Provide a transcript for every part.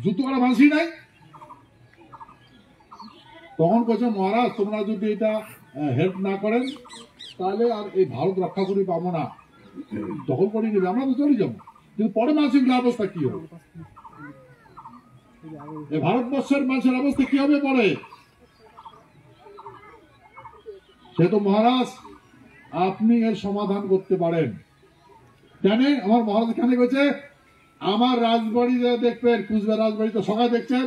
যুদ্ধ করা মানুষই নাই। তখন বলছে মহারাজ তোমরা যদি এটা হেল্প না করেন তাহলে আর এই ভারত রক্ষা করে পাবো না, দখল করে নেবে, আমরা তো চলে যাবো। কিন্তু পরে মানসিক অবস্থা কি হবে, ভারতবর্ষের মানুষের অবস্থা কি হবে পরে? সে তো মহারাজ আপনি এর সমাধান করতে পারেন। কেন আমার মহারাজ কেন বলছে? আমার রাজবাড়ি দেখবেন, কুচবিহার রাজবাড়ি তো সবাই দেখছেন,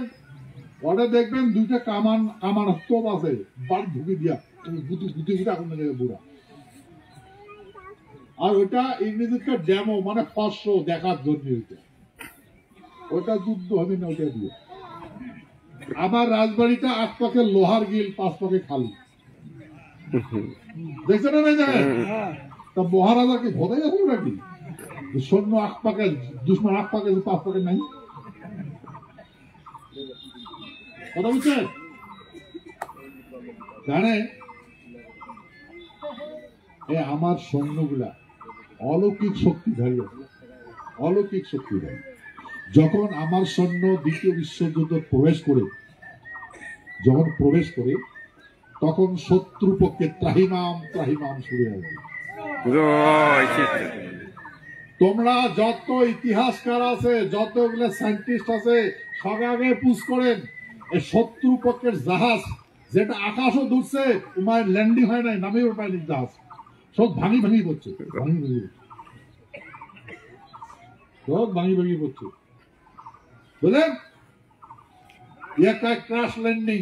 ওটা দেখবেন দুইটা কামান স্তূপ আছে, বাড়ি ঢুকে দিয়া গুটি গুটি গুটি এখন বুড়া। আর ওটা ইংরেজিতে ডেমো মানে ফর্স দেখার জন্য, ওটা যুদ্ধ হবে না ওটা দিয়ে। আমার রাজবাড়িটা 8 পাকে লোহার গিল, 5 পাকে খালি, দেখছেন না? জানেন তা মহারাজা কি ভোদাই আছে নাকি? সৈন্য 8 পাকে, দুশ্মন 8 পাকে, 5 পাকে নাই। কথা বুঝছেন? জানে আমার সৈন্যগুলা অলৌকিক শক্তিধারী আছে, অলৌকিক শক্তিধারী। যখন আমার সৈন্য দ্বিতীয় বিশ্বযুদ্ধ যখন প্রবেশ করে তখন শত্রু পক্ষে ত্রাহিমাম ত্রাহিমাম শুরু হয়ে গেল। তোমরা যত ইতিহাসকার আছে, যতগুলো সায়েন্টিস্ট আছে, সবাই আগে পুশ করেন এই শত্রু পক্ষের জাহাজ যেটা আকাশও দূরছে, তোমার ল্যান্ডিং হয় নাই, নামেও পায়নি জাহাজ, সব ভাঙি ভাঙি পড়ছে, সব ভাঙি ভাঙি পড়ছে, বুঝলেন? একটা ক্রাশ ল্যান্ডিং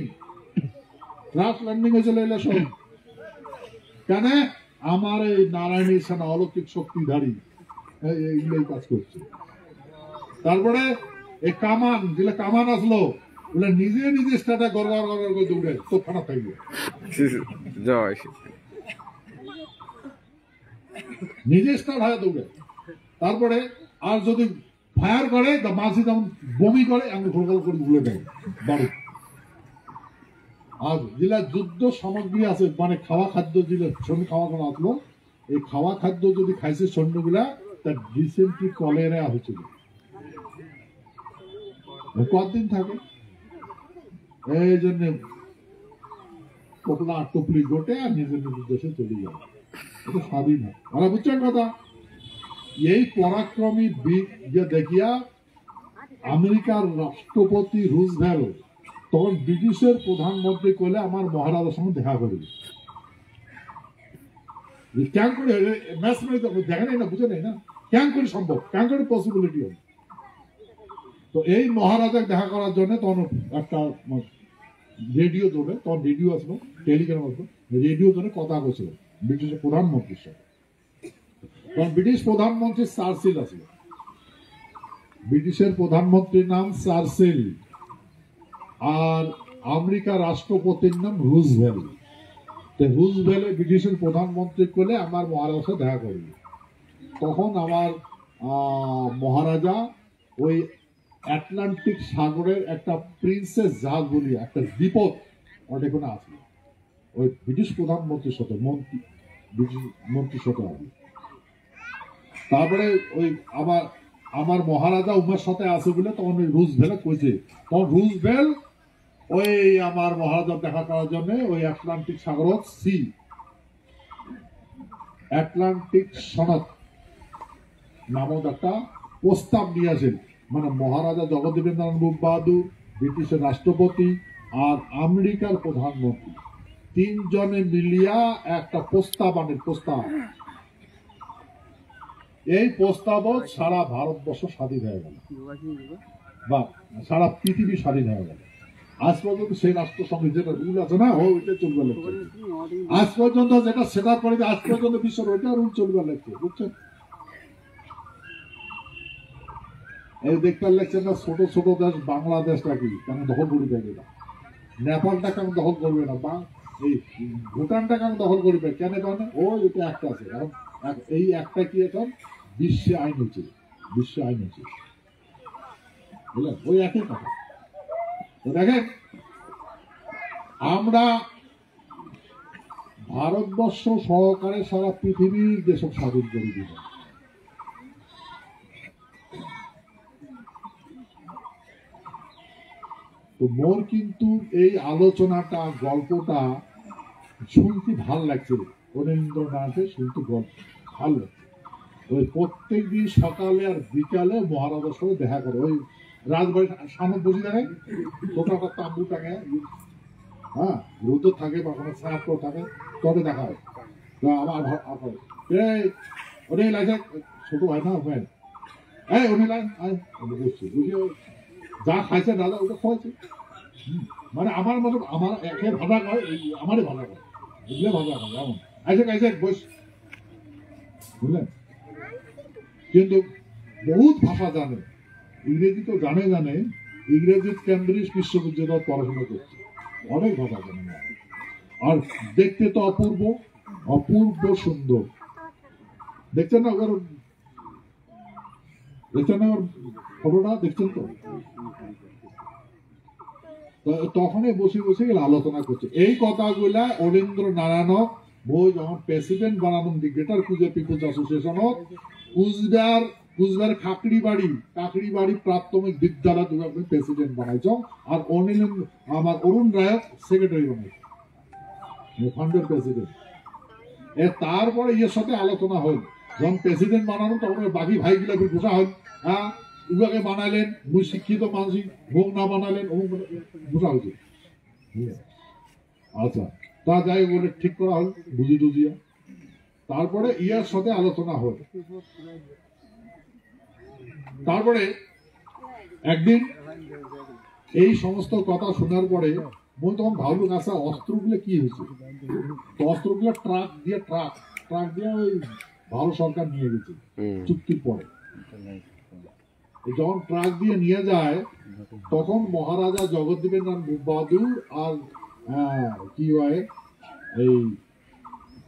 হয়েছিল এগুলো সব। কেন? আমার এই নারায়ণী সেনা অলৌকিক শক্তিধারী এইগুলোই কাজ করছে। তারপরে এই কামান, যেগুলো কামান আসলো ওগুলো নিজে নিজে স্টার্টে গড়গড় গড়গড় করে দৌড়ে, তো খারাপ থাকবে, নিজে স্টার্ট হয় দৌড়ে। তারপরে আর যদি ফায়ার করে মাঝি যেমন বমি করে এমন ঘোরঘোর করে ভুলে দেয় বাড়ি। আর যেগুলা যুদ্ধ সামগ্রী আছে মানে খাওয়া খাদ্য, যেগুলো সৈন্য খাওয়া খাওয়া আসলো, এই খাওয়া খাদ্য যদি খাইছে সৈন্যগুলা তার রিসেন্টলি কলেরা হয়েছিল, কতদিন থাকে, এই জন্য টোপলা টুপলি গোটে আর নিজের নিজের দেশে চলে যাবে, এটা স্বাধীন হয়। ওরা বুঝছেন কথা? এই পরাক্রমী বীর যে দেখিয়া আমেরিকার রাষ্ট্রপতি রুজভেল্ট তখন ব্রিটিশের প্রধানমন্ত্রী কইলে আমার মহারাজার সঙ্গে দেখা করবে। কেন করে ম্যাচ মানে দেখা নেই না, বুঝে নেই না, কেন করে সম্ভব, কেন করে পসিবিলিটি হবে? তো এই মহারাজা দেখা করার জন্য তখন একটা রেডিও ধরে, তখন রেডিও আসলো, টেলিগ্রাম আসলো, রেডিও ধরে কথা বলছিল ব্রিটিশের প্রধানমন্ত্রীর সাথে। তখন ব্রিটিশ প্রধানমন্ত্রী চার্চিল আসলো, ব্রিটিশের প্রধানমন্ত্রীর নাম চার্চিল, আর আমেরিকার রাষ্ট্রপতির নাম রুজভেল্ট। রুজভেল্ট ব্রিটিশের প্রধানমন্ত্রী করলে আমার মহারাজার সাথে দেখা করবে। তখন আমার মহারাজা ওই আটলান্টিক সাগরের একটা প্রিন্সেস জাহাজ বলি একটা দ্বীপক ওটা কোনো আছে, ওই ব্রিটিশ প্রধানমন্ত্রীর সাথে মন্ত্রীর সাথে আছে। তারপরে ওই আমার মহারাজা উমার সাথে আছে বলে তখন ওই রুজভেল্ট কইছে, তখন রুজভেল্ট ওই আমার মহারাজা দেখা করার জন্য ওই আটলান্টিক সাগর আটলান্টিক সনদ নামক একটা প্রস্তাব নিয়ে আসেন। মানে মহারাজা জগদীবেন্দ্রনাথ বাহাদুর, ব্রিটিশের রাষ্ট্রপতি আর আমেরিকার প্রধানমন্ত্রী তিনজনে মিলিয়া একটা প্রস্তাব আনেন। প্রস্তাব, এই প্রস্তাব সারা ভারতবর্ষ স্বাধীন হয়ে গেল বা সারা পৃথিবী স্বাধীন হয়ে গেল। আজ পর্যন্ত সেই রাষ্ট্রসংঘের যেটা রুল আছে না, ওইটা চলবে লাগছে। আজ পর্যন্ত যেটা সেটা করে আজ পর্যন্ত বিশ্বের ওইটা রুল চলবে লাগছে, বুঝছেন? এই দেখতে লাগছে না ছোট ছোট দেশ বাংলাদেশটা কি কেন দখল করে দেবে না, নেপালটা কেন দখল করবে না, বা এই ভুটানটা কেন দখল করবে, কেন কেন ওই এটা একটা আছে। এখন এই একটা কি এখন বিশ্বে আইন হচ্ছে, বিশ্বে আইন হচ্ছে, বুঝলেন? ওই একই কথা। দেখেন আমরা ভারতবর্ষ সহকারে সারা পৃথিবীর দেশক স্বাধীন করে দিলাম। তো মোর কিন্তু এই আলোচনাটা গল্পটা শুনতে ভাল লাগছে, অনিন্দ্রনাথের শুনতে গল্প ভাল লাগছে। ওই প্রত্যেক দিন সকালে আর বিকালে মহারাজার সাথে দেখা করে, ওই রাজবাড়ির সামনে বসে থাকে, ছোট একটা তাম্বু টাঙে, হ্যাঁ রোদ থাকে বা কোনো ছাপ থাকে, তবে দেখা হয়। আমার এই অনেক লাগে ছোট ভাই না ভাই, এই অনেক বসছি বুঝিয়ে যা খাইছে দাদা ওটা খাওয়াচ্ছে। মানে আমার মতো আমার একে ভাজা হয়, আমারই ভাজা হয়, বুঝলে ভাজা হয় এমন আইসে খাইছে বস, বুঝলেন। কিন্তু বহুত ভাষা জানে, ইংরেজি তো জানে জানে, ইংরেজি কেমব্রিজ বিশ্ববিদ্যালয় পড়াশোনা করছে, অনেক ভাষা জানে। আর দেখতে তো অপূর্ব, অপূর্ব সুন্দর। দেখছেন না ওর, দেখছেন না ওর ফটোটা, দেখছেন তো? তখনই বসে বসে আলোচনা করছে এই কথাগুলা। অরীন্দ্র নারায়ণ বই যখন প্রেসিডেন্ট বানানো the greater Coochbehar peoples association Coochbehar Kakri Bari প্রাথমিক বিদ্যালয় তুমি আপনি প্রেসিডেন্ট বানাইছ, আর আমার অরুণ রায় সেক্রেটারি বানাইছ, ফান্ডের প্রেসিডেন্ট। তারপরে এর সাথে আলোচনা হল, যখন প্রেসিডেন্ট বানানো তখন বাকি ভাইগুলা ঘোষা হল, হ্যাঁ উগাকে বানালেন, মুই শিক্ষিত মানুষ ভোগ না বানালেন, ঘোষা হয়েছে। আচ্ছা তা যাই বলে ঠিক করা হল, বুঝি টুজিয়া। তারপরে ইয়ার সাথে আলোচনা হল। তারপরে একদিন এই সমস্ত কথা শোনার পরে মই তখন ভাবলুম, আচ্ছা অস্ত্রগুলো কি হয়েছে? তো অস্ত্রগুলো ট্রাক দিয়ে ওই ভারত সরকার নিয়ে গেছে চুক্তির পরে। যখন ট্রাক দিয়ে নিয়ে যায় তখন মহারাজা জগদ্দীপের নাম বাহাদুর আর কি হয় এই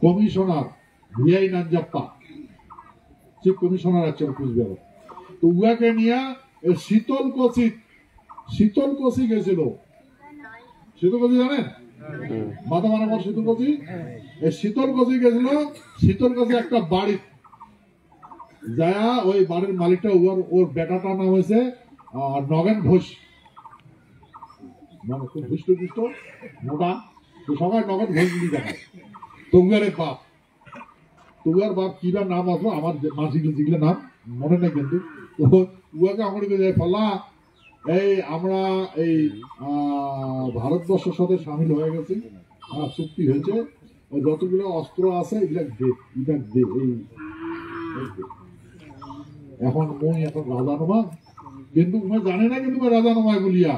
commissioner Vi Nanjappa, chief commissioner আছেন কুচবিহার, তো উহাকে নিয়ে শীতলকুচি গেছিল। শীতলকুচি জানেন? মাথা মারামার শীতলকুচি, এই শীতলকুচি গেছিল। শীতলকুচি একটা বাড়ি যায়া ওই বাড়ির মালিকটা ওর বেটাটার নাম হয়েছে নগেন ঘোষ, মানে খুব দুষ্ট মোটা, তো সবাই নগেন ঘোষ গুলি দেখায়। তগুয়ারের বাপ কিবার নাম আসলো আমার মাঝিগুলো নাম মনে নেই, কিন্তু উহাকে আমার ফলা এই আমরা এই ভারতবর্ষের সাথে সামিল হয়ে গেছি, চুক্তি হয়েছে, ওই যতগুলো অস্ত্র আছে এগুলা দে এই এখন মই এখন রাজা নমা, কিন্তু উনি জানে না কিন্তু রাজা নমায় বলিয়া।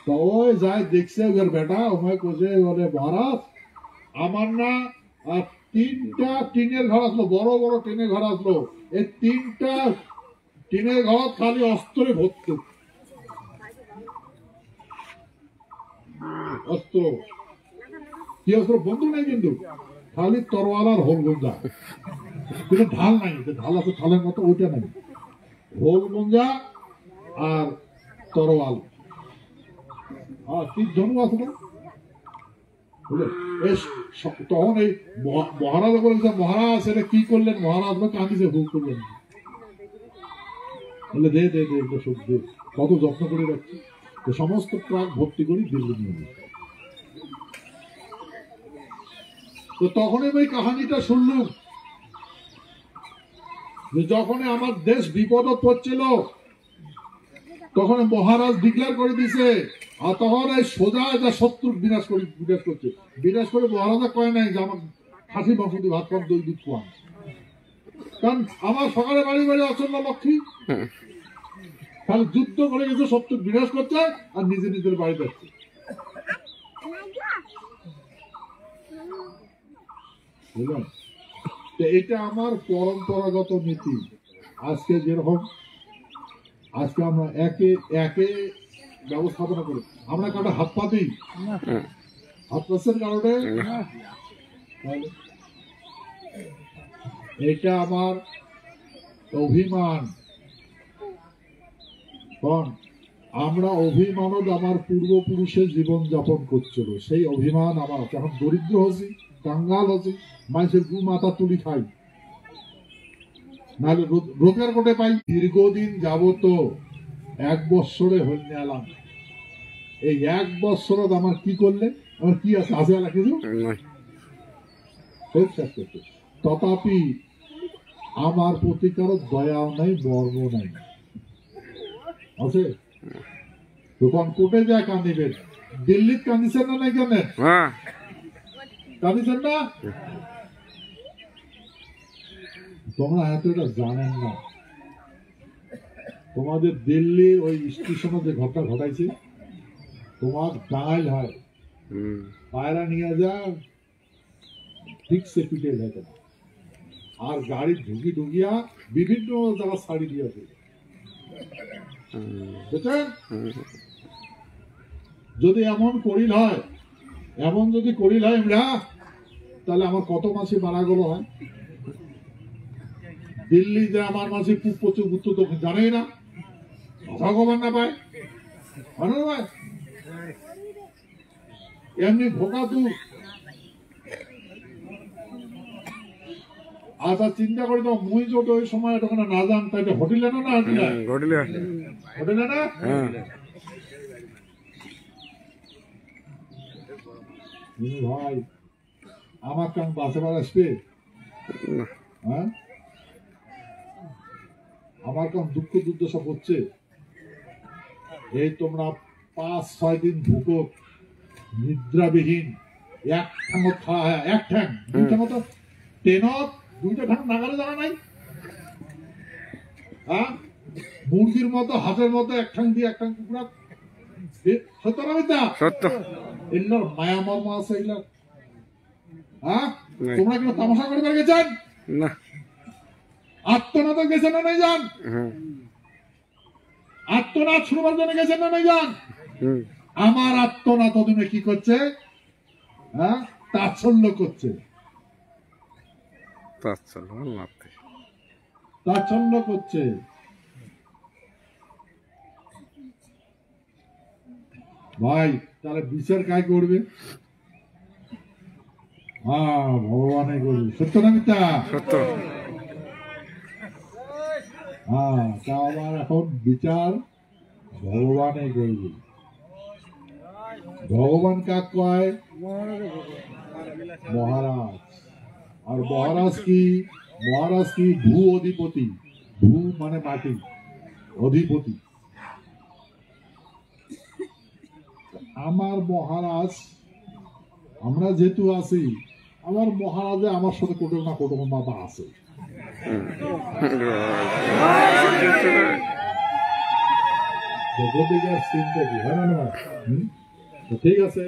তো ওই যায় দেখছে ওর বেটা ওমায় কোজে বলে, মহারাজ আমার না 3টা টিনের ঘর আসলো, বড় বড় টিনের ঘর আসলো, এই 3টা টিনের ঘর খালি অস্ত্রে ভর্তি, অস্ত্র কি অস্ত্র? বন্ধু নাই কিন্তু, খালি তরোয়াল আর হোলগঞ্জা, কিন্তু ঢাল নাই, ঢাল আছে ঢালের মতো ওইটা নাই, হোলগঞ্জা আর তরোয়াল। ঠিক জন্ম আসলো তখন এই মহারাজ বলেছে, মহারাজ এটা কি করলেন? মহারাজ কাঁদিছে, ভুল করলেন, বলে দে সব দে, কত যত্ন করে রাখছি। তো সমস্ত ট্রাক ভর্তি করি দিল্লি নিয়ে গেছে। তো তখনই ওই কাহানিটা শুনলুম যে যখন আমার দেশ বিপদ পড়ছিল তখন মহারাজ ডিক্লেয়ার করে দিছে, আর তখন এই সোজা যা শত্রু বিনাশ করছে, বিনাশ করে মহারাজা কয় নাই যে আমার খাসি মাংস দিয়ে ভাত খান, দই দুধ খাওয়ান, কারণ আমার সকালে বাড়ি অচন্য লক্ষ্মী, তাহলে যুদ্ধ করে গেছে, শত্রু বিনাশ করছে আর নিজের বাড়ি যাচ্ছে। বুঝলেন? এটা আমার পরম্পরাগত নীতি। আজকে যেরকম আজকে আমরা একে ব্যবস্থাপনা করি, আমরা কারো হাত পা দিই, হাত পাচ্ছেন কারণে, এটা আমার অভিমান। আমরা অভিমানত আমার পূর্বপুরুষের জীবন যাপন করছিল, সেই অভিমান আমার এখন দরিদ্র হয়েছি, কাঙ্গাল হয়েছি, মানুষের গু মাথা তুলি খাই, নাহলে রোজগার কোটে পাই। দীর্ঘদিন যাবত 1 বছরে হইলে এলাম, এই 1 বছরত আমার কি করলে, আমার কি আছে, আছে না কিছু সব শেষ করতে। তথাপি আমার প্রতি কারো দয়াও নাই, মর্ম নাই, আছে। দোকান কোটে যায় কান্দিবেন, দিল্লিত কান্দিছেন না নাই? কেন কান্দিছেন না? তোমরা এত এটা জানেন না। তোমাদের দিল্লির ওই স্টেশনে যে ঘটনা ঘটাইছে, তোমার ডাল হয় পায়রা নিয়ে যা ঠিক সে পিটে যায় তোমার, আর গাড়ি ঢুকি ঢুকিয়া বিভিন্ন জায়গা ছাড়ি দিয়েছে, বুঝছেন? যদি এমন করিল হয়, এমন যদি করিল হয় আমরা, তাহলে আমার কত মাসে মারা গেল হয়। দিল্লি যে আমার মাসে পুক প্রচুর উত্তর তো জানেই না, ভগবান না পায়, এমনি ভোকা তু। আচ্ছা চিন্তা করে তো, মুই যদি ওই সময় তখন না যান, তাই হোটেলে না, না হোটেলে না। ভাই আমার কান বাঁচাবার আসবে, হ্যাঁ? আমার কাম দুঃখ দুর্দশা হচ্ছে, এই তোমরা 5-6 দিন ভুকো, নিদ্রাবিহীন, এক ঠ্যাং খাওয়া, এক ঠ্যাং দুই ঠ্যাং তো ট্রেনত 2টা ঠ্যাং নাগালে জানা নাই, হ্যাঁ? মুরগির মতো, হাতের মতো এক ঠ্যাং দিয়ে এক ঠ্যাং কুকুরা, সত্য না মিথ্যা? সত্য। এগুলোর মায়া মর্ম আছে, এগুলোর, হ্যাঁ? তোমরা কেন তামাশা করে গেছেন না? আত্মনাদ গেছেন না নাই যান? আত্মনাদ শুনবার জন্য গেছেন না নাই যান? আমার আত্মনাদ তুমি কি করছে, হ্যাঁ? তাচ্ছল্য করছে, তাচ্ছল্য করছে। ভাই তাহলে বিচার কাজ করবে? হ্যাঁ ভগবানে করবে, সত্য না মিথ্যা? সত্য। হ্যাঁ তা আমার এখন বিচার ভগবানে করবে। ভগবান কাক কয়? মহারাজ। আর মহারাজ কি? মহারাজ কি? ভূ অধিপতি। ভূ মানে মাটি, অধিপতি। আমার মহারাজ, আমরা যেহেতু আছি, আমার মহারাজে আমার সাথে কোটো না কোটো মাথা আছে। ঠিক আছে,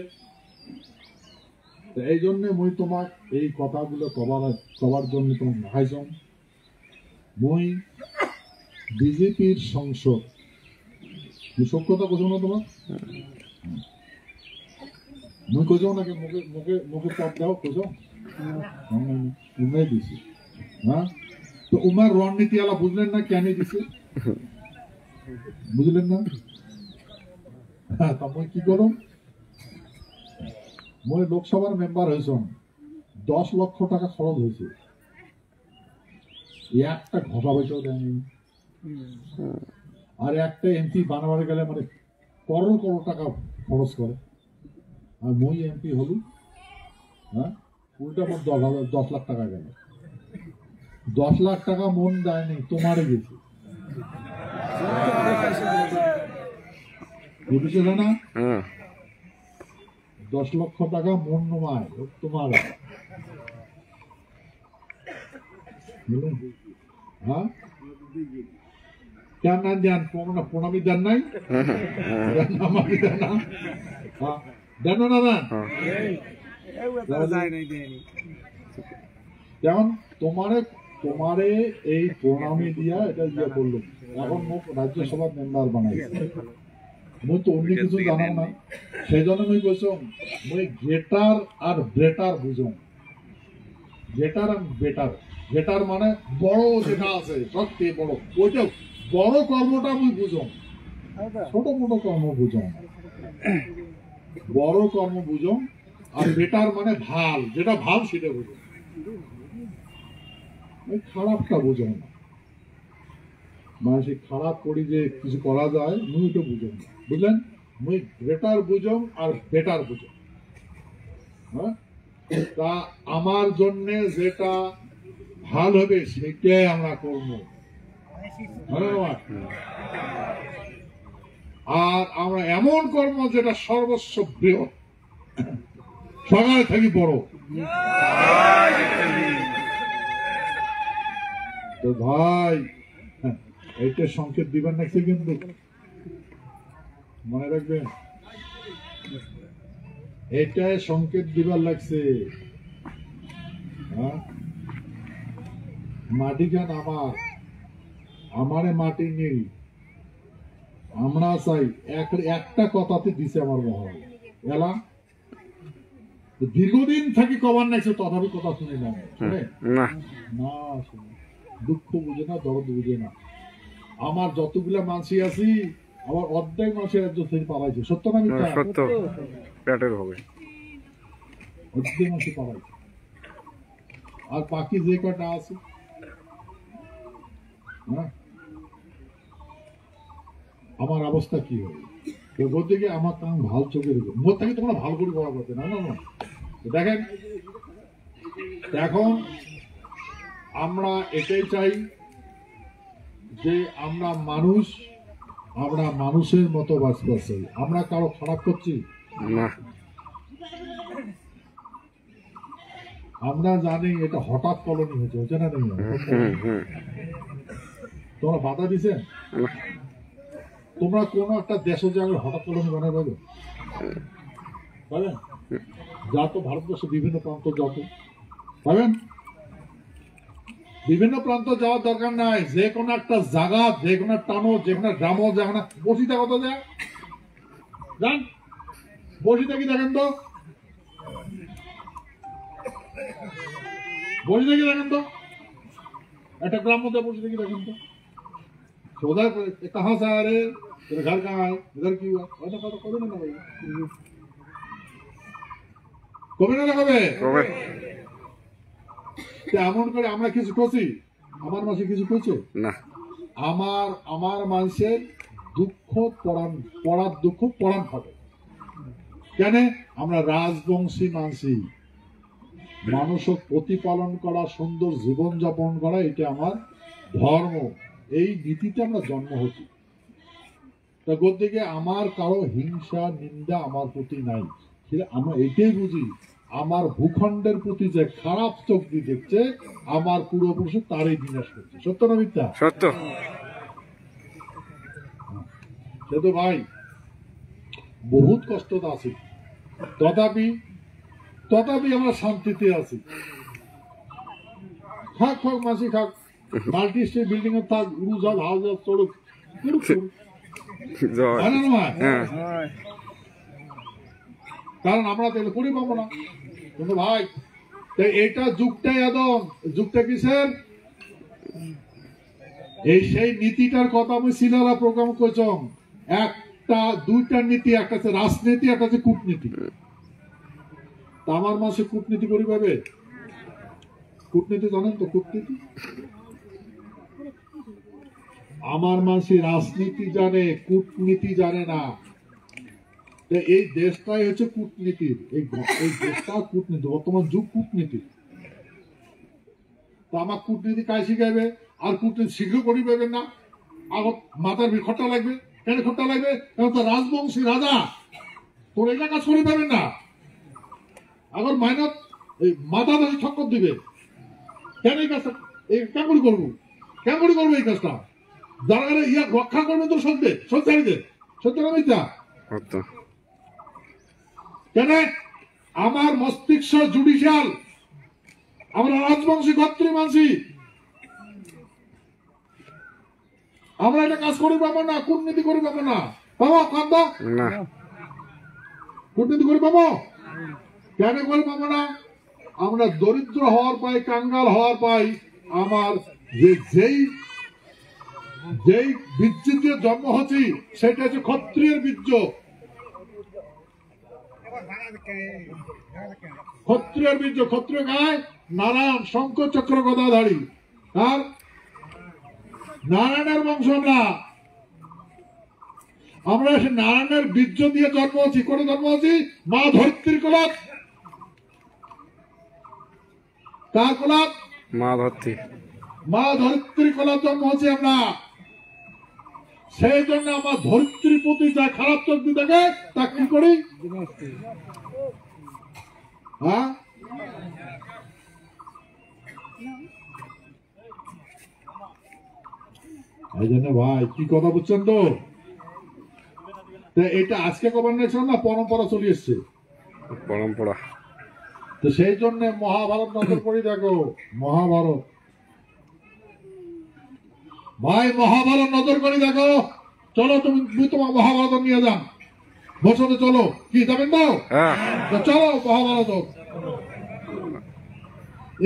এই জন্য মুই তোমাক এই কথাগুলো কবার জন্য তোমার দেখাইছম। মুই বিজেপির সংসদ, সব কথা কোথাও না তোমার, মুই কোথাও নাকি মুখে মুখে মুখে চাপ দাও কোথাও উমাই দিছি, হ্যাঁ? তো উমার রণনীতি আলা বুঝলেন না, কেন দিছে বুঝলেন না? তা মুই কি করম, মই লোকসভার মেম্বার হয়েছম, 10 লক্ষ টাকা খরচ হয়েছে, একটা ঘটা পয়সাও দেয়নি। আর একটা এমপি বানাবার গেলে মানে করোড় করোড় টাকা খরচ করে, আর মই এমপি হলু, হ্যাঁ, উল্টা মোট 10 লাখ টাকা গেল। 10 লাখ টাকা মন দেয়নি, তোমারে গেছে, বুঝেছো না? 10 লক্ষ টাকা মন নয়, তোমার, হ্যাঁ? কেন না দেন? প্রণামী দেন নাই? দেন না দেন? যেমন তোমারে এই প্রণামী দিয়া এটা দিয়ে বললো, এখন মুখ রাজ্যসভার মেম্বার বানাইছে, মুই তো অন্য কিছু জানো না, সেই জন্য মুই বলছম মুই গেটার আর বেটার বুঝম। গেটার আর বেটার, গেটার মানে বড় যেটা আছে সত্যি বড়, ওইটা বড় কর্মটা মুই বুঝম, ছোট মোটো কর্ম বুঝম, বড় কর্ম বুঝম। আর বেটার মানে ভাল, যেটা ভাল সেটা বুঝম, খারাপটা বুঝম না। মানসিক খারাপ করি যে কিছু করা যায় মুই তো বুঝুন না, বুঝলেন? মুই গ্রেটার বুঝম আর বেটার বুঝম। হ্যাঁ, তা আমার জন্য যেটা ভাল হবে সেটাই আমরা করবো। আর আমরা এমন কর্ম যেটা সর্বস্ব বৃহৎ, সকালে থাকি বড়। তো ভাই এইটা সংকেত দিবেন নাকি, কিন্তু মনে রাখবেন এটাই সংকেত দিবার লাগছে। মাটি খান আমারে মাটি নেই, আমরা চাই একটা কথাতে দিছে আমার মহারাজ এলা দীর্ঘদিন থাকি কবার নাইছে, তথাপি কথা শুনি না, না দুঃখ বুঝে না, দরদ বুঝে না। আমার যতগুলা মানসি আছি আমার অর্ধেক মাসের রাজ্য থেকে পালাইছে, সত্য না মিথ্যা? সত্য, পেটের হবে অর্ধেক মাসে পালাইছে। আর বাকি যে কটা আছে আমার অবস্থা কি হবে? বলতে গিয়ে আমার কাম ভাল চোখে রেখে মোট থেকে তোমরা ভালো করে ব্যবহার করতে না। না দেখেন, এখন আমরা এটাই চাই যে আমরা মানুষের মতো বাস করছি। আমরা কারো খারাপ করছি না। আমরা জানি এটা হঠাৎ কলোনি হয়েছে না নেই? তোমরা বাধা দিছেন? তোমরা কোন একটা দেশের জায়গায় হঠাৎ কলোনি বানায় পাবে? পাবেন? যা তো ভারতবর্ষে বিভিন্ন প্রান্ত যত পাবেন, বিভিন্ন প্রান্ত যাওয়ার দরকার নাই। যে কোনো একটা জায়গা, যে কোনো টানো, যে কোনো গ্রাম, যেখানে বসি থাকো তো যান, বসি থাকি দেখেন তো, বসি থাকি দেখেন তো, একটা গ্রাম মধ্যে বসি থাকি দেখেন তো, उधर कहाँ से आ रहे, तेरे घर कहाँ है, इधर क्यों है, ऐसा पता कभी ना भाई, কবে না কবে এমন করে আমরা কিছু করছি? আমার মাসে কিছু করছে না। আমার মানুষের দুঃখ পড়ার দুঃখ পড়ান হবে কেন? আমরা রাজবংশী মানসি, মানুষক প্রতিপালন করা, সুন্দর জীবন যাপন করা, এটা আমার ধর্ম। এই নীতিতে আমরা জন্ম হচ্ছি। তা বলতে গিয়ে আমার কারো হিংসা নিন্দা আমার প্রতি নাই। আমরা এটাই বুঝি, আমার ভূখণ্ডের প্রতি যে খারাপ চোখ দিয়ে দেখছে আমার পূর্বপুরুষ তারই বিনাশ করছে। সত্য না মিথ্যা? সত্য। সে তো ভাই বহুত কষ্ট আছে, তথাপি আমরা শান্তিতে আছি। খাক মাসি খাক, মাল্টি স্টেট বিল্ডিং এ থাক, উড়ুজাল হাউস চড়ুক, কারণ আমরা তো করে পাবো না। কিন্তু ভাই এটা যুগটাই একদম, যুগটা কিসের? এই সেই নীতিটার কথা আমি সিনারা প্রোগ্রাম করছম। দুইটা নীতি, একটা হচ্ছে রাজনীতি, একটা হচ্ছে কূটনীতি। তা আমার মাসে কূটনীতি করি পাবে? কূটনীতি জানেন তো? কূটনীতি আমার মাসে রাজনীতি জানে, কূটনীতি জানে না। এই দেশটাই হচ্ছে কূটনীতির, এই দেশটা কূটনীতি, বর্তমান যুগ কূটনীতি। তো আমার কূটনীতি কাজ শিখাইবে, আর কূটনীতি শীঘ্র করি পাবেন না। আগত মাথার খরচা লাগবে। কেন খরচা লাগবে? কারণ তো রাজবংশী রাজা, তোর এটা কাজ করি পাবেন না। আগর মাইনত এই মাথা ধরে ঠক্কর দিবে। কেন এই কাজটা কেমন করবো? এই কাজটা যারা ইয়া রক্ষা করবে তো সত্যি সত্য না মিথ্যা? কেন? আমার মস্তিষ্ক জুডিশিয়াল, আমরা রাজবংশী গত্রী মানসি, আমরা এটা কাজ করি পাবো না, কূটনীতি করি পাবো না। পাবো কান্দা না, কূটনীতি করি পাবো? কেন করে পাবো না? আমরা দরিদ্র হওয়ার পাই, কাঙ্গাল হওয়ার পাই। আমার যেই বীর্য দিয়ে জন্ম হচ্ছি সেটা হচ্ছে ক্ষত্রিয়ের বীর্য। ক্ষত্রিয় গায় নারায়ণ, শঙ্খ, চক্র, গদাধারী। আর নারায়ণের বংশ আমরা সে নারায়ণের বীর্য দিয়ে জন্ম হচ্ছি। করে জন্ম হচ্ছি মা ধরিত্রীর কোলাত। কার কোলাত? মা ধরিত্রী। মা ধরিত্রীর কোলাত জন্ম হচ্ছি আমরা। সেই জন্য আমার ধরিত্রীর প্রতি যা খারাপ চোখ থাকে তা কি করি? হ্যাঁ, এই জন্য ভাই কি কথা বুঝছেন তো? এটা আজকে কমান্ডেশন না, পরম্পরা চলে এসছে, পরম্পরা। তো সেই জন্য মহাভারত নজর করি দেখো। মহাভারত ভাই, মহাভারত নজর করে দেখো। চলো তুমি তোমার মহাভারত নিয়ে যান বছরে। চলো, কি যাবেন তো? চলো মহাভারত।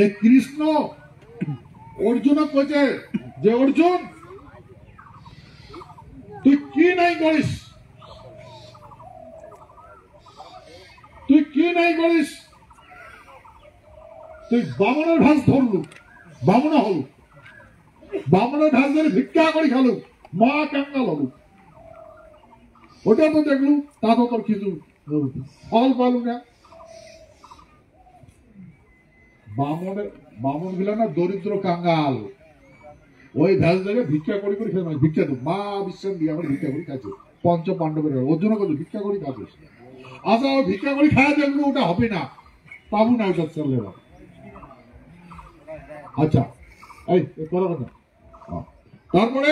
এ কৃষ্ণ অর্জুন কইছে যে অর্জুন তুই কি নাই করিস, তুই কি নাই করিস? তুই বামনের ভাস ধরলু, বামন হল, বামনের ভাস ধরে ভিক্ষা করে খালু, মা কাঙ্গাল হলু। ওটা তো দেখলু, তা তো তোর কিছু ফল পালু না। বামন গুলা না দরিদ্র কাঙ্গাল, ওই ভ্যাস ধরে ভিক্ষা করে করে খেয়ে ভিক্ষা দেব মা বিশ্রাম দিয়ে আমরা ভিক্ষা করে খাচ্ছি। পঞ্চ পাণ্ডবের অর্জুন করছে ভিক্ষা করে খাচ্ছিস। আচ্ছা, ও ভিক্ষা করে খাওয়া দেখলো, ওটা হবে না, পাবো না ওটা চললে না। আচ্ছা, এই করাবে না। তারপরে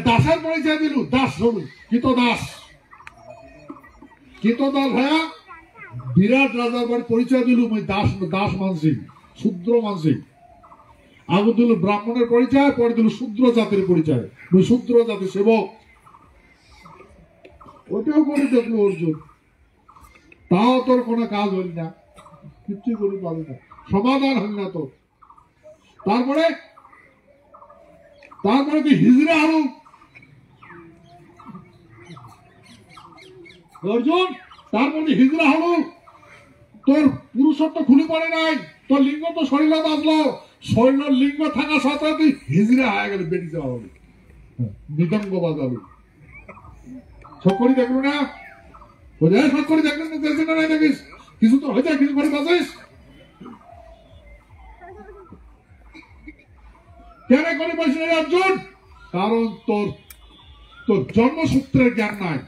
দাসের পরিচয় দিলু, দাস হলু, কিত দাস। কিত দাস ভাইয়া বিরাট রাজার বাড়ি পরিচয় দিলু, দাস দাস মানসি, শূদ্র মানসি। আগে দিল ব্রাহ্মণের পরিচয়, পরে দিল শূদ্র জাতির পরিচয়, শূদ্র জাতির সেবক। ওটাও করে দেখলো অর্জুন, তাও তোর কোনো কাজ হল না, কিচ্ছু করে পাবি না, সমাধান হল না তোর। তারপরে তুই হিজড়া হল অর্জুন, তারপরে হিজড়া হল, তোর পুরুষত্ব খুলে পড়ে নাই, তোর লিঙ্গ তো শরীরে বাঁচলো, শরীরের লিঙ্গ থাকা সত্ত্বেও তুই হিজড়া হয়ে গেলে বেরিয়ে যাওয়া হবে, মৃদঙ্গ বাজাবি। সব করে দেখলো না, সব করে দেখলেন না, দেখছেন না, দেখিস কিছু তো হয়ে যায়, কিছু করে বাঁচিস কেন করে বাঁচিস অর্জুন? কারণ তোর তোর জন্মসূত্রের জ্ঞান নাই।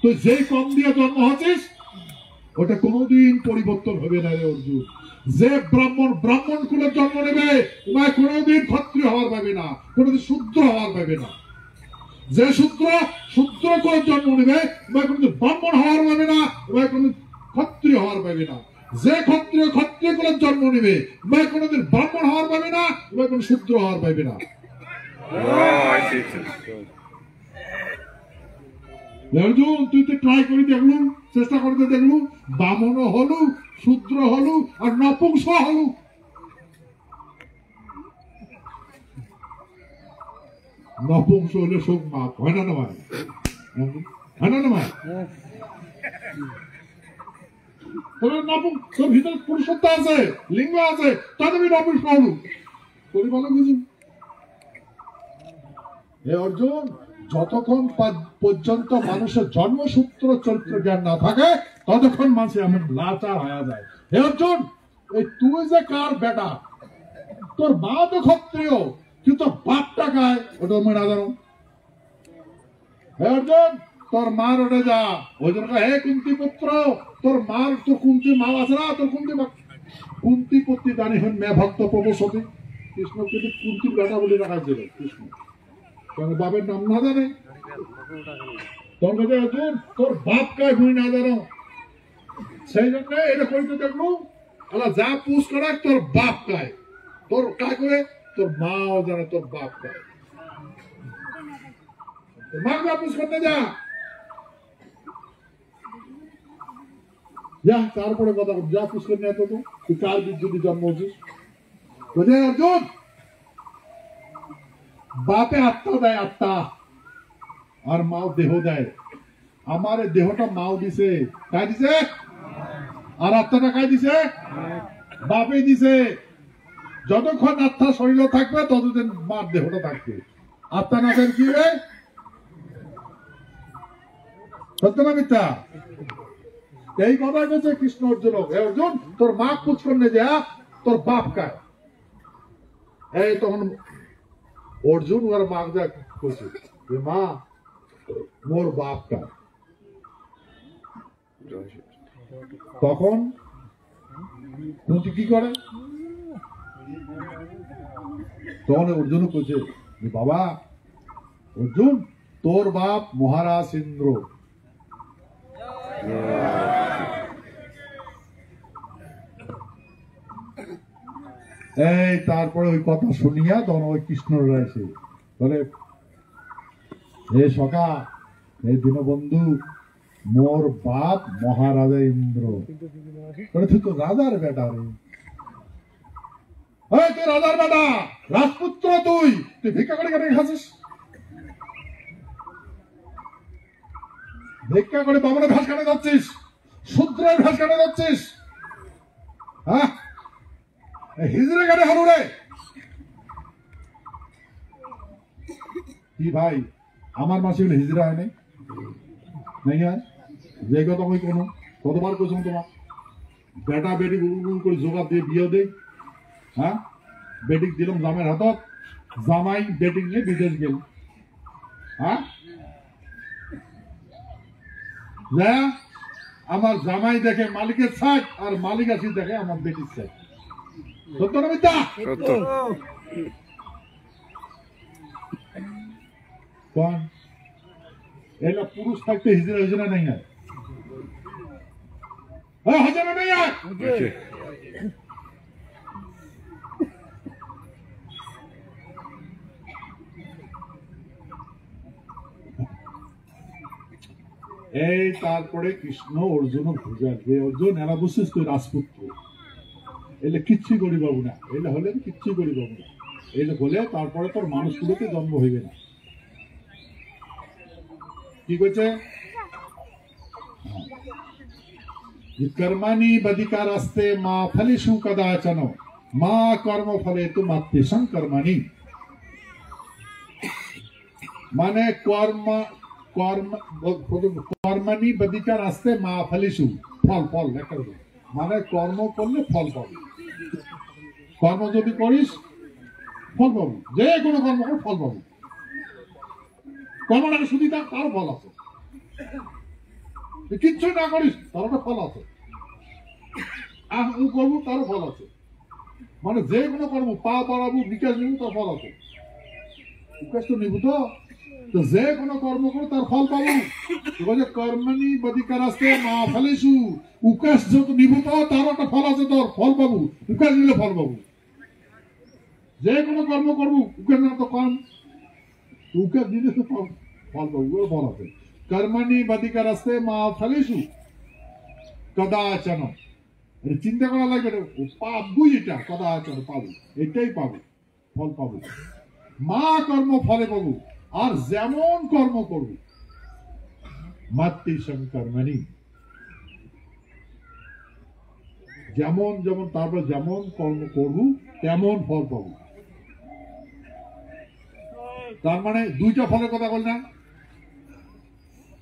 তুই যেই কম দিয়ে জন্ম হচ্ছিস ওটা কোনোদিন পরিবর্তন হবে না রে অর্জুন। যে ব্রাহ্মণ কুলের জন্ম নেবে ওরা কোনোদিন ক্ষত্রিয় হওয়ার পাবে না, কোনোদিন শূদ্র হওয়ার পাবে না। যে শূদ্র কুলের জন্ম নেবে ওরা কোনোদিন ব্রাহ্মণ হওয়ার পাবে না, ওরা কোনোদিন ক্ষত্রিয় হওয়ার পাবে না। যে ক্ষত্রিয় কুলের জন্ম নেবে ওরা কোনোদিন ব্রাহ্মণ হওয়ার পাবে না, ওরা কোনো শূদ্র হওয়ার পাবে না। অর্জুন তুই তো ট্রাই করে দেখলু, চেষ্টা করতে দেখলু, বামন হলু, শূদ্র হলু, আর নপুংস হলু। নপুংস হলে শোক মাপ হয় না, ভাই হয় না ভাই? তোর ভিতরে পুরুষত্ব আছে, লিঙ্গ আছে, তা তুমি নপুংস হলু করি বলো কিছু। হে অর্জুন, যতক্ষণ পর্যন্ত মানুষের জন্মসূত্র চরিত্র জ্ঞান না থাকে ততক্ষণ মানুষ এমন লাচার হয়ে যায়। হে অর্জুন, এই তুই যে কার বেটা, তোর মা তো ক্ষত্রিয় কিন্তু বাপটা গায়, ওটা আমি না জানো। হে অর্জুন, তোর মার ওটা যা, ওই জন্য হে কুন্তি পুত্র, তোর মার তো কুন্তি মা আছে না, তোর কুন্তি পুত্রী জানি হন মে ভক্ত প্রভু সতী। কৃষ্ণ কিন্তু কুন্তির বেটা বলে রাখা ছিল কৃষ্ণ, কারণ বাপের নাম না জানে। তোর কাছে অর্জুন তোর বাপ কায় ভুই না জানো, সেই জন্য এটা করতে দেখলো আল্লাহ যা পুষ করে তোর বাপ কায়, তোর কায় করে তোর মাও জানে তোর বাপ কায়, তোর মা যা পুষ করতে যা। তারপরে কথা বল, যা পুষ করে নিয়ে তো তুই কার যদি জন্ম হচ্ছিস। অর্জুন, বাপে আত্মা দেয়, আত্মা, আর মাও দেহ দেয়। আমার দেহটা মাও দিছে, কাই দিছে, আর আত্মাটা কাই দিছে, বাপে দিছে। যতক্ষণ আত্মা শরীর থাকবে ততদিন মার দেহটা থাকবে। আত্মা না কি হবে? সত্য না মিথ্যা? এই কথা বলছে কৃষ্ণ অর্জুন, হে অর্জুন তোর মা পুছ করলে যা তোর বাপ কায়। এই তখন অর্জুন ওর মা যা বলছে, মা মোর বাপ কায়। তখন কুন্তি কি করে? তখন অর্জুন বলছে, বাবা অর্জুন তোর বাপ মহারাজ ইন্দ্র। এই তারপরে ওই কথা শুনিয়া তখন ওই কৃষ্ণ রয়েছে বলে, হে সখা, হে দীনবন্ধু, মোর বাপ মহারাজা ইন্দ্র। তুই তো রাজার বেটা রে, তুই রাজার বেটা, রাজপুত্র, তুই তুই ভিক্ষা করে কেটে খাচ্ছিস? ভিক্ষা করে বামনের ঘাস কাটে যাচ্ছিস, শূদ্রের ঘাস কাটে যাচ্ছিস, হ্যাঁ হিজড়ে কাটে হারু রে। কি ভাই আমার মাসে হলে হিজড়া হয় নাই? হ্যাঁ যে কথা কই কোনো কতবার কইছো তোমার বেটা বেটি গুল করে জোগাড় দিয়ে বিয়ে দেয়। হ্যাঁ বেটিক দিলাম জামের হাতত, জামাই বেটিক নিয়ে বিদেশ গেল। হ্যাঁ আমার জামাই দেখে মালিকের সাইড আর মালিক আসি দেখে আমার বেটির সাইড। সত্য না মিথ্যা? কোন এলা পুরুষ থাকতে হিজড়া হিজড়া নেই আর হাজারা নেই আর। এই তারপরে কৃষ্ণ অর্জুন বুঝার যে অর্জুন এরা বুঝছিস তুই রাজপুত্র, এলে কিচ্ছু করি পাবো না, এলে হলে কিচ্ছু করি পাবো না, এলে বলে তারপরে তোর মানুষগুলোকে জন্ম হইবে না। কি করছে? কর্মানি বধিকার আসতে মা ফলিষু কদাচন মা কর্ম ফলে তু মাতৃসং কর্মানি। মানে কর্মানি বধিকার আসতে মা ফলিষু, ফল ফল মানে কর্ম করলে ফল পাবি। কর্ম যদি করিস ফল পাবি, যে কোনো কর্ম করে ফল পাবি। কর্মটাকে শুধু তার ফল আছে, কিচ্ছু না করিস তার একটা ফল আছে, করবো তারও ফল আছে। মানে যে কোনো কর্ম পা বাড়াবো বিকাশ নিব তার ফল আছে, বিকাশ তো নিব তো যে কোনো কর্ম করে তার ফল পাবো। কর্মানি বধিকার আসতে মা ফলিষু, উকাশ যত নিব তার একটা ফল আছে, তোর ফল পাবো, উকাশ নিলে ফল পাবো। যে কোনো কর্ম করবো উকাশ না তো কম, উকাশ নিলে তো ফল পাবো, ফল আছে। কর্মানি বধিকার আসতে মা ফলিষু কদাচন, চিন্তা করা লাগবে পাবো, এটা কদাচন পাবো, এটাই পাবো, ফল পাবো। মা কর্ম ফলে পাবো, আর যেমন কর্ম করবো মাতৃসং কর্মানি, যেমন যেমন তারপর যেমন কর্ম করবো তেমন ফল পাবো। তার মানে দুইটা ফলের কথা বল না,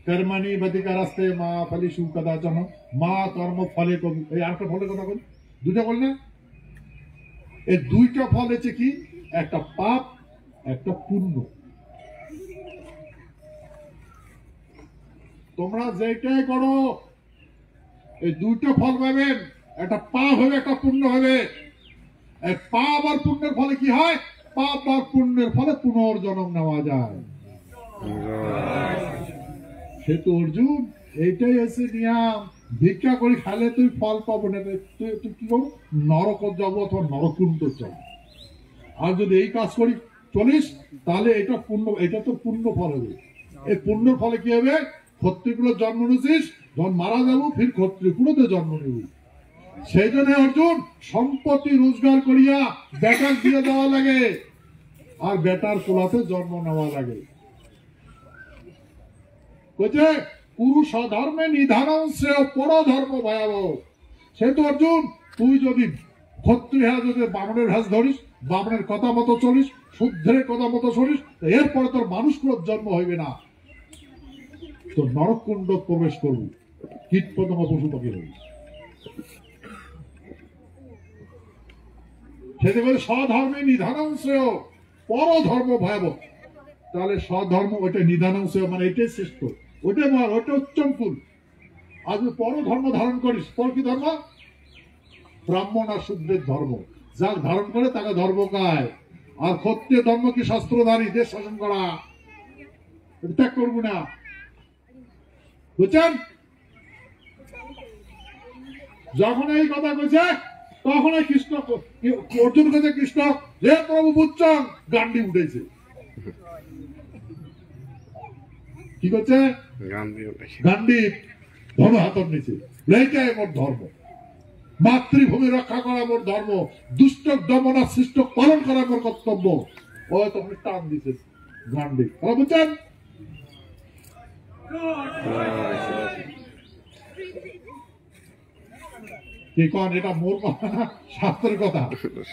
কর্মানি বধিকার আসতে মা ফলিষু কদাচন মা কর্ম ফলে পাবো, এই আরেকটা ফলের কথা বল, দুইটা বল না। এই দুইটা ফল হচ্ছে কি, একটা পাপ একটা পুণ্য। তোমরা যেটাই করো এই দুইটা ফল পাবেন, একটা পাপ হবে একটা পুণ্য হবে। এই পাপ আর পুণ্যের ফলে কি হয়? পাপ আর পুণ্যের ফলে পুনর্জন্ম নেওয়া যায়। সে তো অর্জুন এইটাই হচ্ছে নিয়ম, ভিক্ষা করে খালে তুই ফল পাবো না, তুই কি করবো? নরক যাবো অথবা নরকুণ্ড যাবো। আর যদি এই কাজ করি চলিস তাহলে এটা পুণ্য, এটা তো পুণ্য ফল হবে। এই পুণ্যের ফলে কি হবে? ক্ষত্রিয়গুলো জন্ম নিয়েছিস, যখন মারা যাবো ফির ক্ষত্রিয়গুলোতে জন্ম নিব। সেই জন্য অর্জুন সম্পত্তি রোজগার করিয়া বেটার দিয়ে দেওয়া লাগে, আর বেটার কোলাতে জন্ম নেওয়া লাগে। বলছে পুরুষ ধর্মে নিধারণ শ্রেয় পর ধর্ম ভয়াবহ। সে তো অর্জুন তুই যদি ক্ষত্রিয় যদি বামনের ভেষ ধরিস, বামনের কথা মতো চলিস, শুদ্ধের কথা মতো চলিস, এরপরে তোর মানুষ জন্ম হইবে না, তোর নরককুণ্ড প্রবেশ করবি, কীট পতঙ্গ পশু পাখি হইবি। সেটা বলে স্বধর্মে নিধানাংশেও পরধর্ম ভয়াবহ। তাহলে স্বধর্ম ওইটা নিধানাংশেও মানে এটাই শ্রেষ্ঠ, ওইটাই মার, ওইটা উচ্চম কুল। আজ পরধর্ম ধারণ করিস, পর কি ধর্ম? ব্রাহ্মণ আর শূদ্রের ধর্ম, যার ধারণ করে তাকে ধর্ম কায়। আর ক্ষত্রিয় ধর্ম কি শাস্ত্রধারী, দেশ শাসন করা, ত্যাগ করবো না, বুঝছেন? যখন এই কথা কইছে তখন কৃষ্ণ অর্জুন কাছে কৃষ্ণ হে প্রভু বুঝছেন, গান্ডি উঠেছে। কি করছে? গান্ডি ধর্ম হাতর নিচে, এইটাই মোর ধর্ম, মাতৃভূমি রক্ষা করা মোর ধর্ম, দুষ্ট দমন আর সৃষ্ট পালন করা মোর কর্তব্য। ও তখন টান দিছে গান্ডি, বুঝছেন? কি কন, এটা মোর কথা না শাস্ত্রের কথা?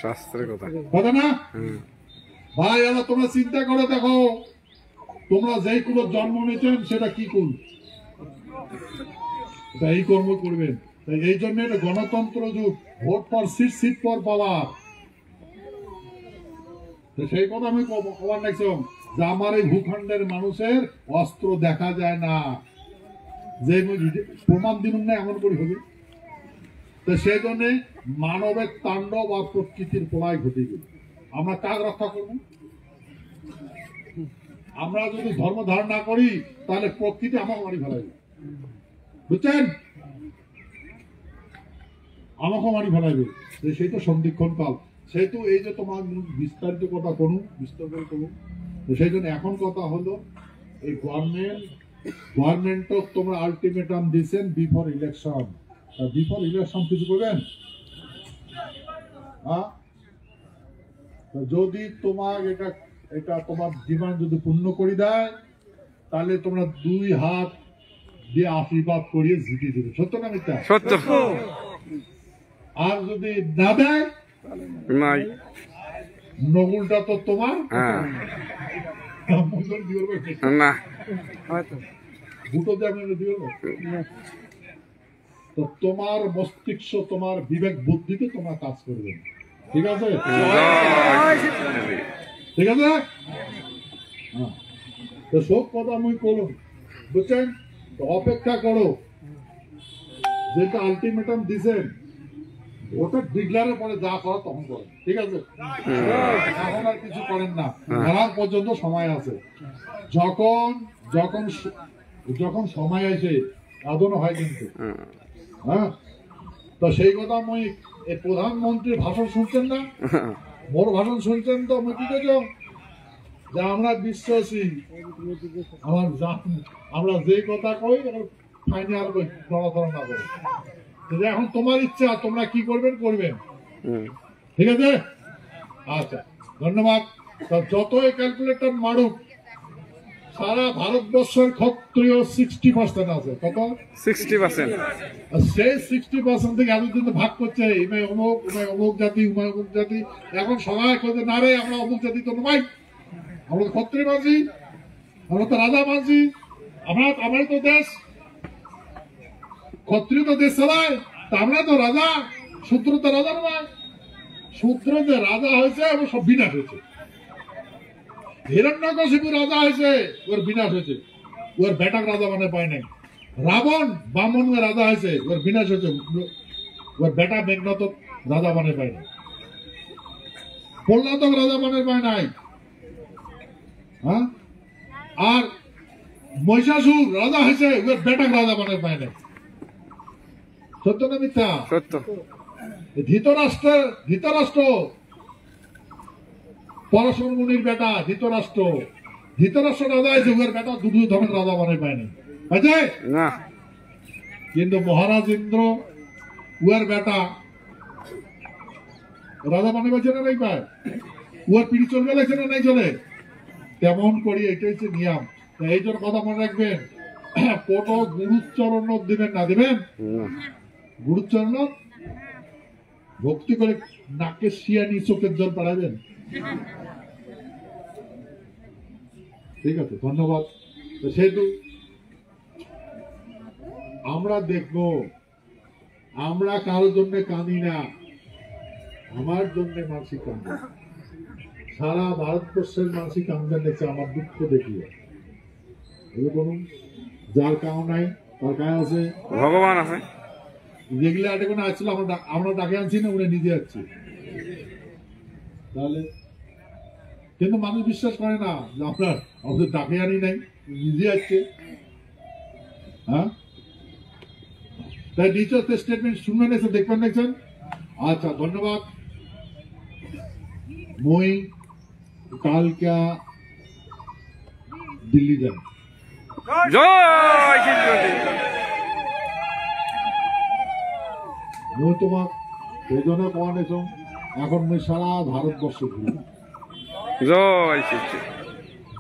শাস্ত্রের কথা, কথা না ভাই? এবার তোমরা চিন্তা করে দেখো, তোমরা যেই কুলের জন্ম নিয়েছেন সেটা কি কুল, এই কর্ম করবেন। এই জন্য এটা গণতন্ত্র যুগ, ভোট পর সিট, সিট পর পাওয়ার। সেই কথা আমি খবর দেখছিলাম যে আমার এই ভূখণ্ডের মানুষের অস্ত্র দেখা যায় না, যে প্রমাণ দিন না এমন করে হবে। তো সেই জন্য মানবের তাণ্ডব আর প্রকৃতির প্রলয় ঘটে গেল। আমরা কাজ রক্ষা করব? আমরা যদি ধর্ম ধারণ না করি তাহলে প্রকৃতি আমাকে মারি ফেলাইবে, বুঝছেন? আমাকে মারি ফেলাইবে। সেই তো সন্ধিক্ষণ কাল, সেহেতু এই যে তোমার বিস্তারিত কথা করুন, বিস্তার করে করুন। সেই জন্য এখন কথা হলো, এই গভর্নমেন্টও তোমরা আলটিমেটাম দিয়েছেন বিফোর ইলেকশন। বিফোর ইলেকশন কিছু করবেন? যদি তোমার এটা তোমার ডিমান্ড যদি পূর্ণ করে দেয়, তাহলে তোমরা 2 হাত দিয়ে আশীর্বাদ করিয়ে জিতিয়ে দেবে। সত্য না মিথ্যা? সত্য। আর যদি না দেয়, নাই, নগুলটা তো তোমার না, দুটো দিয়ে আপনি দিবেন। তো তোমার মস্তিষ্ক, তোমার বিবেক বুদ্ধিতে তোমরা কাজ করবেন, ঠিক আছে? ঠিক আছে, তো সব কথা আমি করুন, বুঝছেন? তো অপেক্ষা করো, যেটা আলটিমেটাম দিছেন ওটা ডিক্লারের পরে যা করা তখন করেন, ঠিক আছে? এখন আর কিছু করেন না, হারার পর্যন্ত সময় আছে। যখন যখন যখন সময় আসে আদৌ হয় কিন্তু, হ্যাঁ। তো সেই কথা আমি এই প্রধানমন্ত্রীর ভাষণ শুনছেন না, মোর ভাষণ শুনছেন তো? আমি কি করছি যে আমরা বিশ্বাসী, আমরা যে কথা কই ফাইনাল কই, নড়াচড়া না করি। এখন তোমার ইচ্ছা, তোমরা কি করবেন করবেন, ঠিক আছে? আচ্ছা, ধন্যবাদ। যতই ক্যালকুলেটর মারুক, সারা ভারতবর্ষের ক্ষত্রিয় 60% আছে। কত? 60%। সেই 60% থেকে এতদিন ভাগ করছে, ইমাই অমুক, উমাই অমুক জাতি, উমাই অমুক জাতি। এখন সবাই করছে না রে, আমরা অমুক জাতি তো নয়, আমরা তো ক্ষত্রিয় মানছি, আমরা তো রাজা মানছি, আমরা তো দেশ ক্ষত্রিয় তো দেশ চালায়, তা আমরা তো রাজা। শূদ্র তো রাজা নয়, শূদ্র যে রাজা হয়েছে এবং সব বিনাশ হয়েছে। হিরণ্যকশিপু রাজা হয়েছে, ওর বিনাশ হয়েছে, ওর বেটাক রাজা মানে পায় নাই। রাবণ বামন রাজা হয়েছে, ওর বিনাশ হয়েছে, ওর বেটা মেঘনাথ রাজা মানে পায় নাই। প্রহ্লাদক রাজা মানে পায় নাই, হ্যাঁ। আর মহিষাসুর রাজা হয়েছে, ওর বেটাক রাজা মানে পায় নাই। সত্য না মিথ্যা? সত্য। ধৃতরাষ্ট্র পরাশর মুনির বেটা, ধৃতরাষ্ট্র রাজা হয়েছে, ওর বেটা দুর্যোধনের রাজা মানে পায়নি, পাইছে না। কিন্তু মহারাজ ইন্দ্র উয়ার বেটা রাজা মানে পাইছে না নাই পায়? উয়ার পিড়ি চলবে লাগছে না নাই চলে? তেমন করি, এটাই হচ্ছে নিয়ম। এই জন্য কথা মনে রাখবেন, কোন গুরুচরণ দিবেন না, দিবেন গুরুচরণ ভক্তি করে নাকে শিয়ানি চোখের জল পাঠাবেন। ঠিক আছে, ধন্যবাদ। সেহেতু আমরা দেখবো, আমরা কারোর জন্য কাঁদি না, আমার জন্য মানসিক কান্দে, সারা ভারতবর্ষের মানসিক কান্দে দেখছে আমার দুঃখ দেখিয়ে। বলুন, যার কাউ নাই তার কাজ আছে, ভগবান আছে। যেগুলো আগে কোনো আসছিল আমরা ডাকে আনছি না, উনি নিজে যাচ্ছি। তাহলে কিন্তু মানুষ বিশ্বাস করে না যে আমাদের ডাকে আনি নাই, নিজে আসছে। হ্যাঁ, তাই টিচার স্টেটমেন্ট শুনবেন, এসে দেখবেন, দেখছেন। আচ্ছা, ধন্যবাদ। মই কালকা দিল্লি যান। জয় শিবচণ্ডী। মই তোমাক সেজন্য কোৱা নাইছো, এখন মই সারা ভারতবর্ষ ঘুরি, জয় শিবচণ্ডী।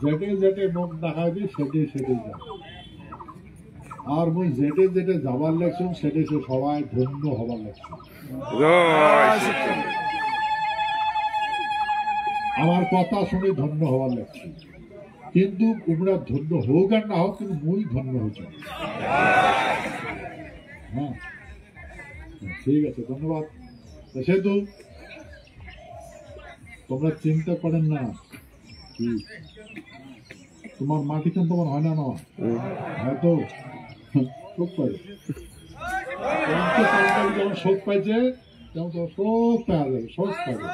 যেটে যেটে মুখ দেখাবি সেটে সেটে যাব। আর মই যেটে যেটে যাবার লাগছো সেটে সে সবাই ধন্য হবার লাগছে। জয় শিবচণ্ডী। আমার কথা শুনে ধন্য হবার লাগছে, কিন্তু তোমরা ধন্য হোক আর না হোক, কিন্তু মই ধন্য হচ্ছে। হ্যাঁ, ঠিক আছে, ধন্যবাদ। সেহেতু তোমরা চিন্তা করেন না, তোমার মাটি কেন তোমার হয় না, হয়তো শোক পাই, যেমন শোক পাইছে তেমন তোমার শোক পাওয়া যাবে, শোক পাবে।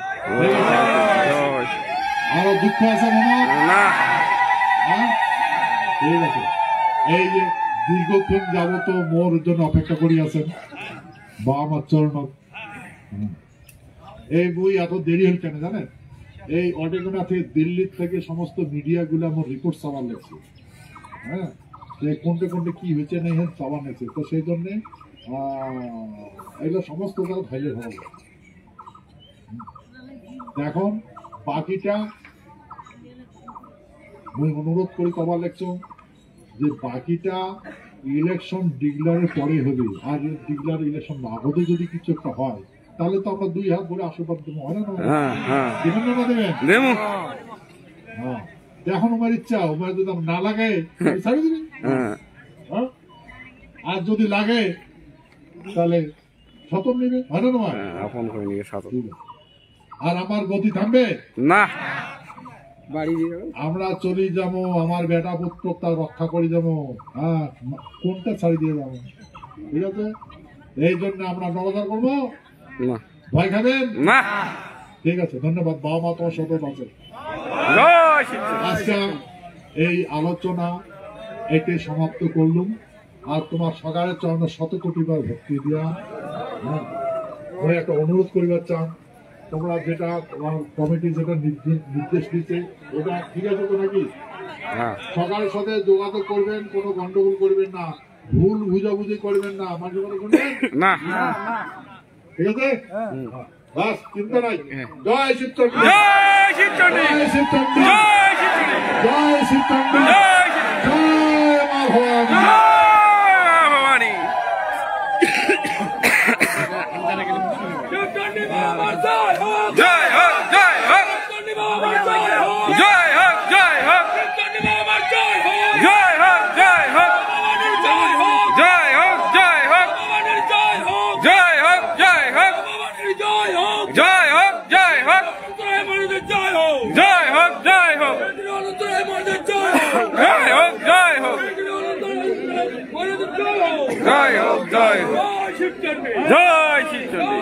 আরো দুঃখ আছে না? ঠিক আছে। এই যে দীর্ঘক্ষণ যাবত মোর জন্য অপেক্ষা করি আছেন বা আমার চরণত, এই বই এত দেরি হল কেন জানেন? এই অডেগোনা থেকে দিল্লির থেকে সমস্ত মিডিয়া গুলো আমার রিপোর্ট চাওয়ার লাগছে। হ্যাঁ, কোনটা কোনটা কি হয়েছে না চাওয়ার লাগছে, তো সেই জন্যে এগুলো সমস্ত তারা ফাইলে হবে। এখন বাকিটা আমি অনুরোধ করি কবার লাগছো যে বাকিটা ইলেকশন ডিক্লারের পরে হবে। আর ডিক্লার ইলেকশন না হতে যদি কিছু একটা হয়, তাহলে তো আমরা 2 হাত ভরে আশীর্বাদ দেবো, হয় না? দেবেন। হ্যাঁ, এখন আমার ইচ্ছা, ওমার যদি না লাগে ছাড়ি দিবেন। আর যদি লাগে তাহলে সতম নেবে, হয় না? আপন করে নিয়ে সতম। আর আমার গতি থামবে না, আমরা চলে যাবো, আমার বেটা পুত্র তার রক্ষা করে যাবো। হ্যাঁ, কোনটা ছাড়ি দিয়ে যাবো? ঠিক আছে, এই জন্য আমরা নড়াচড়া করবো, ভয় খাবেন না। ঠিক আছে, ধন্যবাদ। বাবা মা তোমার সাথে আছে। আজকে এই আলোচনা এটি সমাপ্ত করলুম। আর তোমার সকালের চরণ 100 কোটিবার ভক্তি দিয়া একটা অনুরোধ করিবার চান, তোমরা যেটা কমিটি যেটা নির্দেশ দিচ্ছে ওটা ঠিক আছে তো নাকি? সকালের সাথে যোগাযোগ করবেন, কোনো গন্ডগোল করবেন না, ভুল বুঝাবুঝি করবেন না, মাঝে মাঝে করবেন না, ঠিক আছে? বাস, চিন্তা নাই। জয় শিবচণ্ডী, জয় শিবচণ্ডী, জয় শিবচণ্ডী, জয় শিবচণ্ডী, জয় শিবচণ্ডী, জয় শিবচণ্ডী, জয় মা ভবানী। ভবানী। জয় হোক, জয় হোক, জয় হোক, জয় হোক, জয় হোক, জয় হোক, জয় হোক, জয় হোক, জয় হোক, জয় হোক, জয় হোক, জয় হোক, জয় হোক, জয় হোক, জয় হোক, জয় হোক, জয় হোক, জয় হোক, জয় শিবচণ্ডী, জয় শিবচণ্ডী।